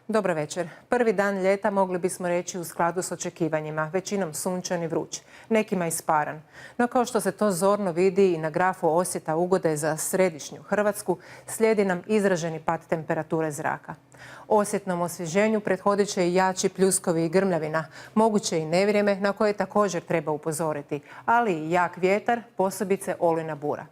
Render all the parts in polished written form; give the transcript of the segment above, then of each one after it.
Dobar večer. Prvi dan ljeta mogli bismo reći u skladu s očekivanjima, većinom sunčan i vruć, nekima isparan. No kao što se to zorno vidi i na grafu osjeta ugode za središnju Hrvatsku, slijedi nam izraženi pad temperature zraka. Osjetnom osvježenju prethodit će i jači pljuskovi i grmljavina, moguće i nevrijeme na koje također treba upozoriti, ali i jak vjetar, posebice olujna bura.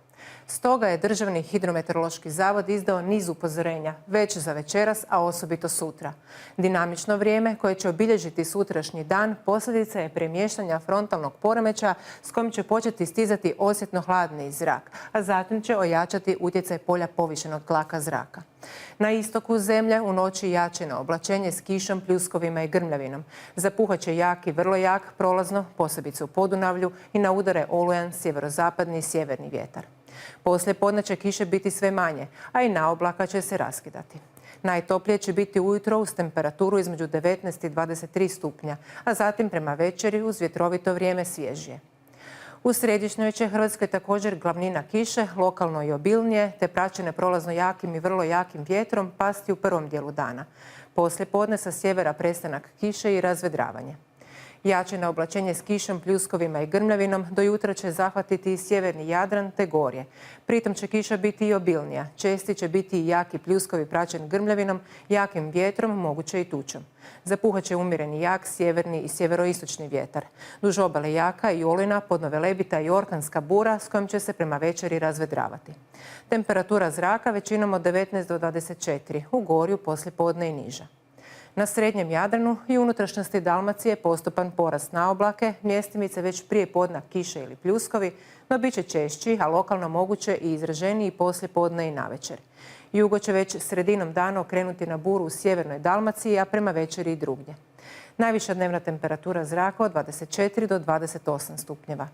Stoga je Državni hidrometeorološki zavod izdao niz upozorenja već za večeras, a osobito sutra. Dinamično vrijeme koje će obilježiti sutrašnji dan posljedica je premještanja frontalnog poremećaja s kojim će početi stizati osjetno hladni zrak, a zatim će ojačati utjecaj polja povišenog tlaka zraka. Na istoku zemlje u noći jačino oblačenje s kišom, pljuskovima i grmljavinom. Zapuhat će jak i vrlo jak prolazno, posebice u Podunavlju, i na udare olujan sjeverozapadni i sjeverni vjetar. Poslije podne će kiše biti sve manje, a i naoblaka će se raskidati. Najtoplije će biti ujutro uz temperaturu između 19 i 23 stupnja, a zatim prema večeri uz vjetrovito vrijeme svježije. U središnjoj će Hrvatskoj također glavnina kiše, lokalno i obilnije, te praćene prolazno jakim i vrlo jakim vjetrom pasti u prvom dijelu dana. Poslije podne sa sjevera prestanak kiše i razvedravanje. Jačino oblačenje s kišom, pljuskovima i grmljavinom do jutra će zahvatiti i sjeverni Jadran te gorje. Pritom će kiša biti i obilnija. Česti će biti i jaki pljuskovi praćen grmljavinom, jakim vjetrom, moguće i tučom. Zapuhat će umjereni jak sjeverni i sjeveroistočni vjetar. Duž obale jaka i olujna, podno Velebita i orkanska bura s kojom će se prema večeri razvedravati. Temperatura zraka većinom od 19 do 24, u gorju poslijepodne i niža. Na srednjem Jadranu i unutrašnjosti Dalmacije postupan porast na oblake, mjestimice već prije podna kiše ili pljuskovi, no bit će češći, a lokalno moguće i izraženiji poslije podne i navečer. Jugo će već sredinom dana okrenuti na buru u sjevernoj Dalmaciji, a prema večeri i drugdje. Najviša dnevna temperatura zraka od 24 do 28 stupnjeva.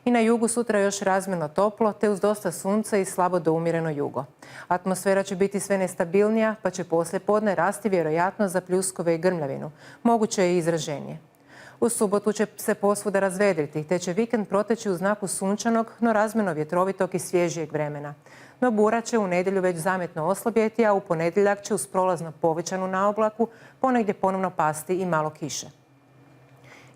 I na jugu sutra još razmjerno toplo, te uz dosta sunca i slabo do umjereno jugo. Atmosfera će biti sve nestabilnija, pa će poslije podne rasti vjerojatno za pljuskove i grmljavinu. Moguće je i izraženije. U subotu će se posvuda razvedriti, te će vikend proteći u znaku sunčanog, no razmjerno vjetrovitog i svježijeg vremena. No bura će u nedjelju već zamjetno oslabjeti, a u ponedjeljak će uz prolazno povećanu naoblaku ponegdje ponovno pasti i malo kiše.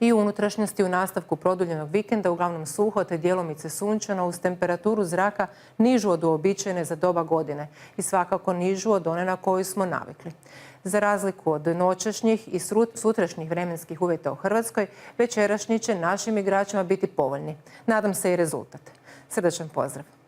I u unutrašnjosti u nastavku produljenog vikenda uglavnom suho te djelomice sunčano uz temperaturu zraka nižu od uobičajene za doba godine i svakako nižu od one na koju smo navikli. Za razliku od noćašnjih i sutrašnjih vremenskih uvjeta u Hrvatskoj, večerašnji će našim igračima biti povoljni. Nadam se i rezultat. Srdačan pozdrav!